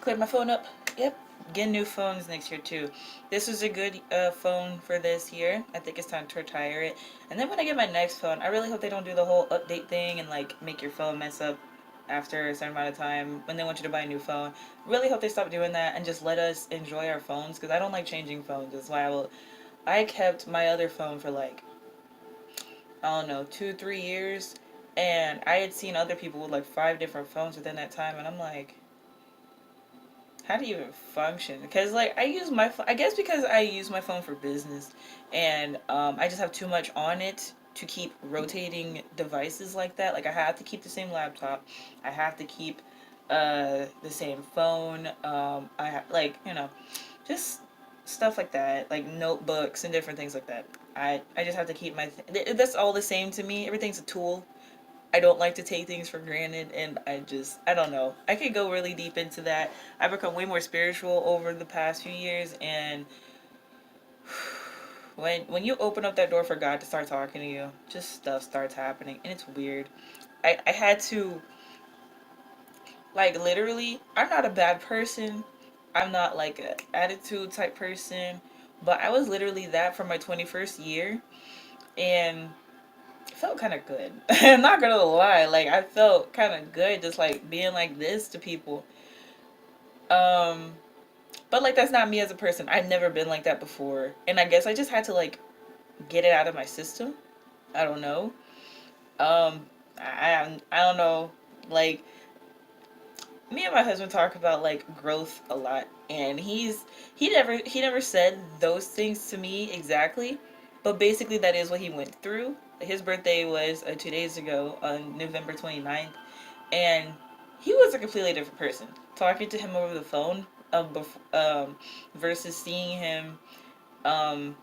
Clear my phone up. Yep. Get new phones next year too. This was a good phone for this year. I think it's time to retire it. And then when I get my next phone, I really hope they don't do the whole update thing and like make your phone mess up after a certain amount of time when they want you to buy a new phone. Really hope they stop doing that and just let us enjoy our phones, because I don't like changing phones. That's why I kept my other phone for like, I don't know, 2-3 years, and I had seen other people with like 5 different phones within that time, and I'm like, how do you even function? Because like I guess because I use my phone for business, and I just have too much on it to keep rotating devices like that. Like I have to keep the same laptop, I have to keep the same phone. Like, just stuff like that, like notebooks and different things like that. I just have to keep that's all the same to me. Everything's a tool. I don't like to take things for granted, and I don't know. I could go really deep into that. I've become way more spiritual over the past few years, and when you open up that door for God to start talking to you, just stuff starts happening, and it's weird. I had to, like, literally, I'm not a bad person. I'm not like an attitude type person, but I was literally that for my 21st year, and it felt kind of good. I'm not gonna lie, like I felt kind of good just like being like this to people. Um, but like that's not me as a person. I've never been like that before, and I guess I just had to like get it out of my system. I don't know. I don't know. Like, me and my husband talk about like growth a lot, and he never said those things to me exactly, but basically that is what he went through. His birthday was 2 days ago on November 29th, and he was a completely different person. Talking to him over the phone, versus seeing him um,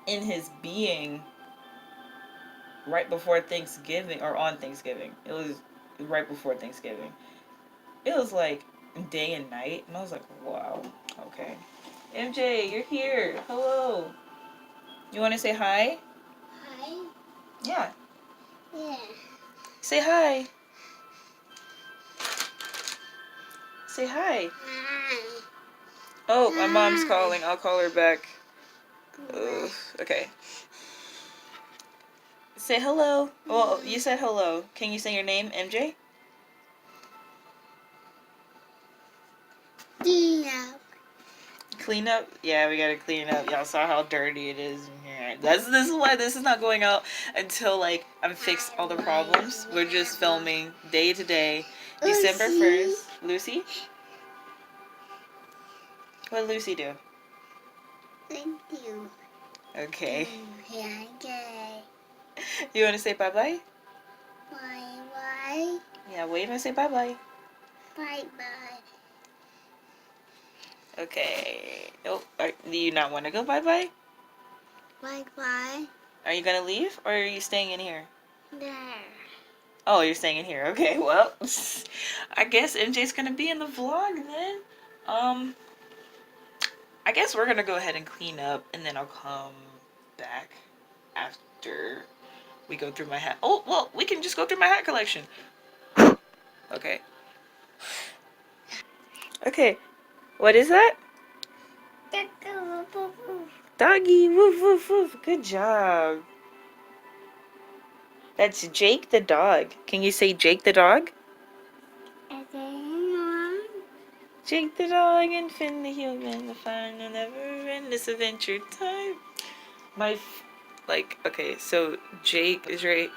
in his being right before Thanksgiving, or on Thanksgiving. It was right before Thanksgiving. It was like day and night, and I was like, wow, okay. MJ, you're here. Hello. You want to say hi? Hi. Yeah. Yeah. Say hi. Say hi. Hi. Oh, my mom's calling. I'll call her back. Ugh, okay. Say hello. Well, you said hello. Can you say your name, MJ? Yeah. Clean up? Yeah, we gotta clean up. Y'all saw how dirty it is in here. This is why this is not going out until like I'm fixed all the problems. We're just filming day to day. December 1st. Lucy? What did Lucy do? Thank you. Okay. Yeah, okay. You wanna say bye bye? Bye bye. Yeah, wave and say bye bye. Bye bye. Okay. Oh, do you not want to go bye bye? Bye bye. Are you gonna leave or are you staying in here? There. Oh, you're staying in here. Okay, well, I guess MJ's gonna be in the vlog then. Um, I guess we're gonna go ahead and clean up, and then I'll come back after we go through my hat. Oh, well, we can just go through my hat collection. Okay. Okay. What is that? Doggy. Woof, woof, woof. Good job. That's Jake the dog. Can you say Jake the dog? Jake the dog and Finn the human, the fun will never end. This adventure time. Okay, so Jake is right.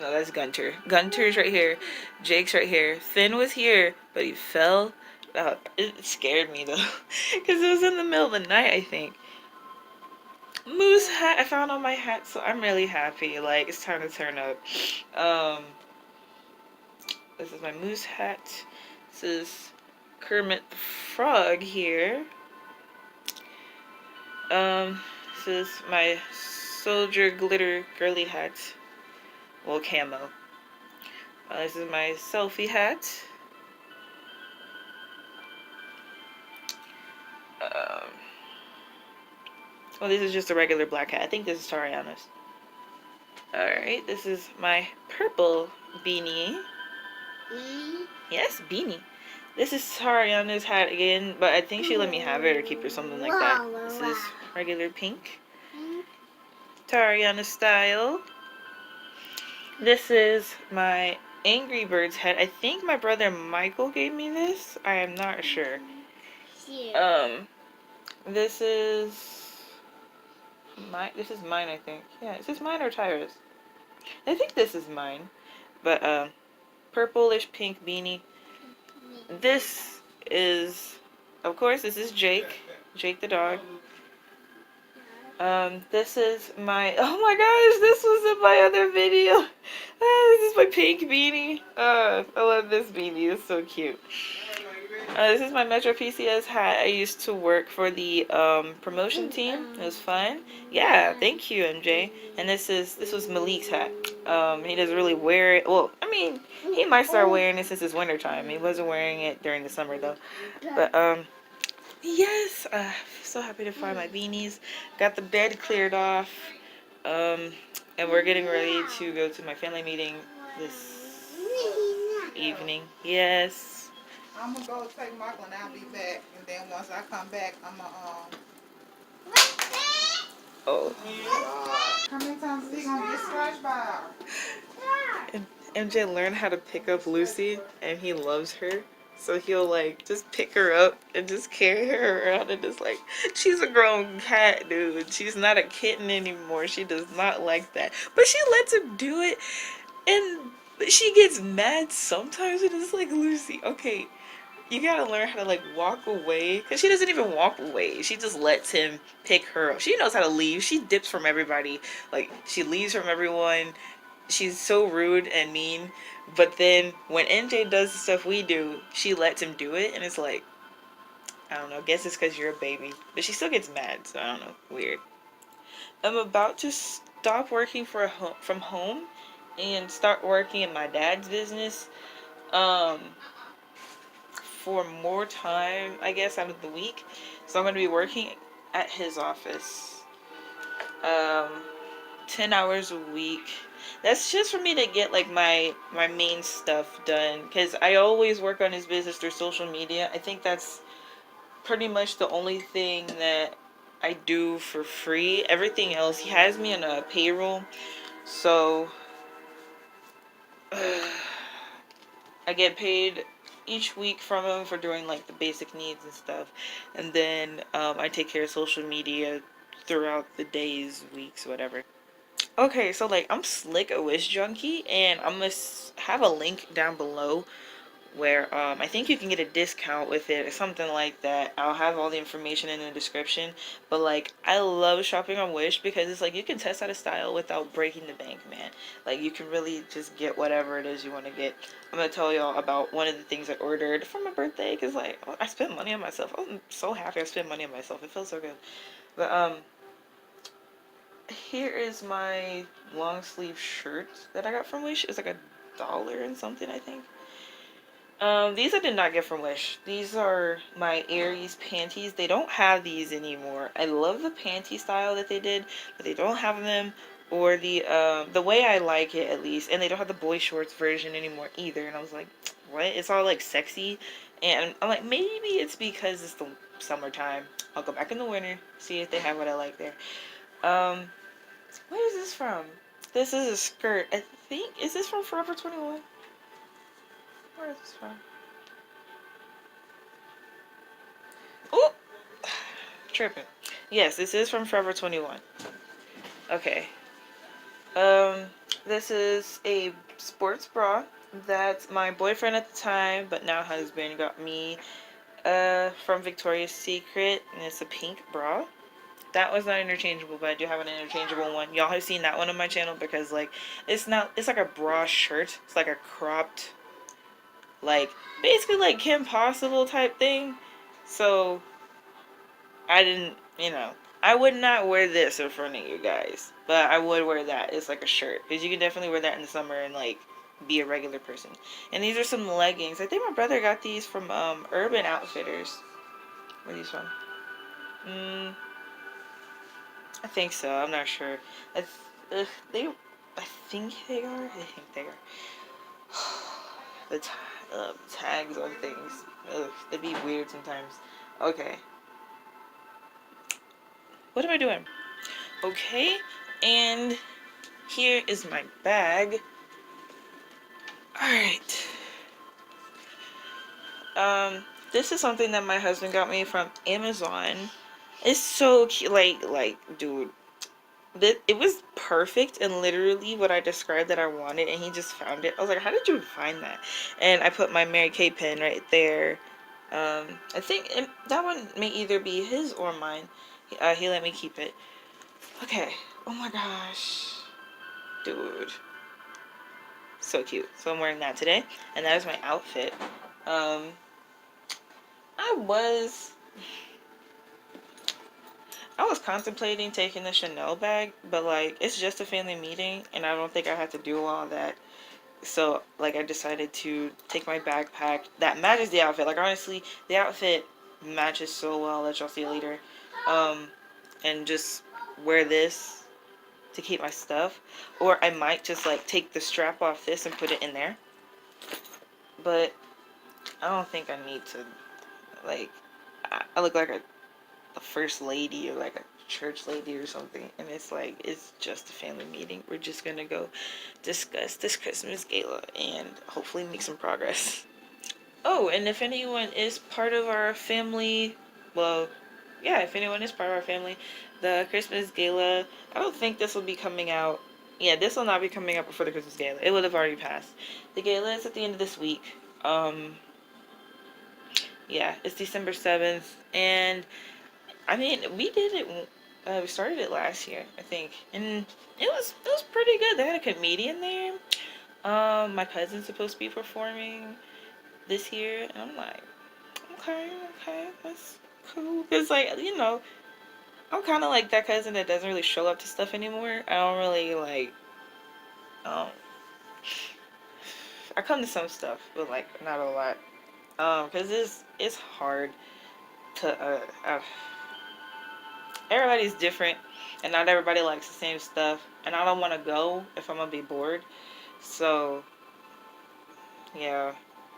No, that's Gunter. Gunter's right here. Jake's right here. Finn was here, but he fell. It scared me though, because it was in the middle of the night, I think. Moose hat I found on my hat, so I'm really happy. Like, it's time to turn up. Um, this is my moose hat. This is Kermit the Frog here. This is my soldier glitter girly hat. Well, camo. This is my selfie hat. Well, this is just a regular black hat. I think this is Tariana's. Alright, this is my purple beanie. Yes, beanie. This is Tariana's hat again, but I think she let me have it or keep it or something like that. This is regular pink. Tariana style. This is my Angry Birds hat. I think my brother Michael gave me this. I am not sure. This is this is mine, I think. Yeah, is this mine or Tyra's? I think this is mine. But purplish pink beanie. This is, of course, this is Jake. Jake the dog. This is my, oh my gosh, this was in my other video. This is my pink beanie. I love this beanie, it's so cute. This is my Metro PCS hat. I used to work for the promotion team. It was fun. Yeah, thank you, MJ. And this was Malik's hat. He doesn't really wear it. Well, I mean, he might start wearing it since it's winter time. He wasn't wearing it during the summer though. But yes, so happy to find my beanies. Got the bed cleared off. And we're getting ready to go to my family meeting this evening. Yes. I'm gonna go take Michael and I'll be back. And then once I come back, I'm gonna Oh. how many times is he gonna get scratched by? And MJ learned how to pick up Lucy, and he loves her. So he'll like just pick her up and just carry her around and just like, she's a grown cat, dude. She's not a kitten anymore. She does not like that. But she lets him do it, and she gets mad sometimes, and it's like, Lucy, okay, you gotta learn how to like walk away, because she doesn't even walk away. She just lets him pick her up. She knows how to leave. She dips from everybody. Like, she leaves from everyone. She's so rude and mean. But then when NJ does the stuff we do, she lets him do it, and it's like, I don't know, I guess it's because you're a baby. But she still gets mad, so I don't know, weird. I'm about to stop working from home and start working in my dad's business. For more time, I guess, out of the week. So I'm going to be working at his office. 10 hours a week. That's just for me to get like my main stuff done, because I always work on his business through social media. I think that's pretty much the only thing that I do for free. Everything else, he has me on a payroll, so I get paid each week from him for doing like the basic needs and stuff, and then I take care of social media throughout the days, weeks, whatever. Okay, so like I'm Slick a Wish Junkie, and I'm gonna have a link down below where I think you can get a discount with it or something like that. I'll have all the information in the description. But like, I love shopping on Wish because it's like you can test out a style without breaking the bank, man. Like, you can really just get whatever it is you want to get. I'm gonna tell y'all about one of the things I ordered for my birthday, because like, I spent money on myself. I'm so happy I spent money on myself. It feels so good. But here is my long sleeve shirt that I got from Wish. It's like $1 and something, I think. These I did not get from Wish. These are my Aries panties. They don't have these anymore. I love the panty style that they did, but they don't have them, or the way I like it, at least. And they don't have the boy shorts version anymore either. And I was like, what? It's all like sexy. And I'm like, maybe it's because it's the summertime. I'll go back in the winter, see if they have what I like there. Where is this from? This is a skirt. I think, is this from Forever 21? Where is this from? Oh! Tripping. Yes, this is from Forever 21. Okay. This is a sports bra that my boyfriend at the time, but now husband, got me from Victoria's Secret, and it's a pink bra. That was not interchangeable, but I do have an interchangeable one. Y'all have seen that one on my channel because, like, it's like a bra shirt. It's like a cropped, like, basically like Kim Possible type thing. So I didn't, I would not wear this in front of you guys, but I would wear that. It's like a shirt, because you can definitely wear that in the summer and like be a regular person. And these are some leggings. I think my brother got these from Urban Outfitters. Where are these from? I think so. I'm not sure. I think they are. I think they are. The tags on things. Ugh, it'd be weird sometimes. Okay. What am I doing? Okay, and here is my bag. Alright. This is something that my husband got me from Amazon. It's so cute. Dude, it was perfect and literally what I described that I wanted, and he just found it. I was like, how did you find that? And I put my Mary Kay pen right there. I think that one may either be his or mine. He let me keep it. Okay. Oh my gosh. Dude. So cute. So I'm wearing that today, and that is my outfit. Um, I was I was contemplating taking the Chanel bag, but like it's just a family meeting and I don't think I have to do all that. So like I decided to take my backpack that matches the outfit. Like honestly, the outfit matches so well that y'all see later. Um and just wear this to keep my stuff. Or I might just like take the strap off this and put it in there. But I don't think I need to like I look like a first lady or like a church lady or something, and it's like it's just a family meeting. We're just gonna go discuss this Christmas gala and hopefully make some progress. Oh, and if anyone is part of our family, well, yeah, if anyone is part of our family, the Christmas gala, I don't think this will be coming out. Yeah, this will not be coming out before the Christmas gala. It would have already passed. The gala is at the end of this week. Yeah, it's December 7th, and I mean, we did it. We started it last year, I think, and it was pretty good. They had a comedian there. My cousin's supposed to be performing this year, and I'm like, okay, okay, that's cool. Cause like I'm kind of like that cousin that doesn't really show up to stuff anymore. I don't really like. Um, I come to some stuff, but like not a lot. Cause it's hard to everybody's different and not everybody likes the same stuff, and I don't want to go if I'm gonna be bored. So yeah,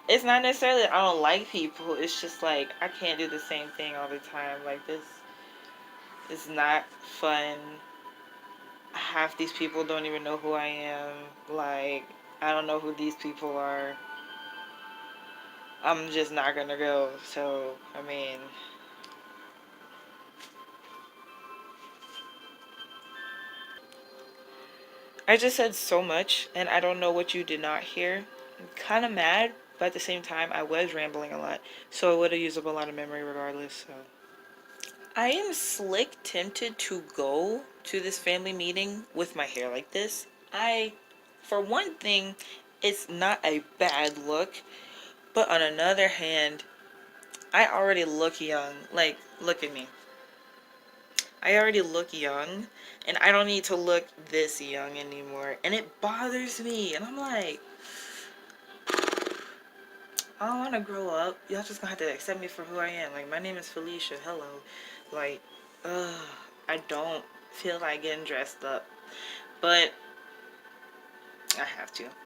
it's not necessarily that I don't like people, it's just like I can't do the same thing all the time. Like this is not fun. Half these people don't even know who I am. Like I don't know who these people are. I'm just not gonna go. So I mean, I just said so much, and I don't know what you did not hear. I'm kind of mad, but at the same time, I was rambling a lot, so it would have used up a lot of memory regardless. So I am slick tempted to go to this family meeting with my hair like this. For one thing, it's not a bad look, but on another hand, I already look young. Like, look at me. I already look young, and I don't need to look this young anymore. And it bothers me. And I'm like, I don't want to grow up. Y'all just gonna have to accept me for who I am. Like, my name is Felicia. Hello. Like, I don't feel like getting dressed up. But I have to.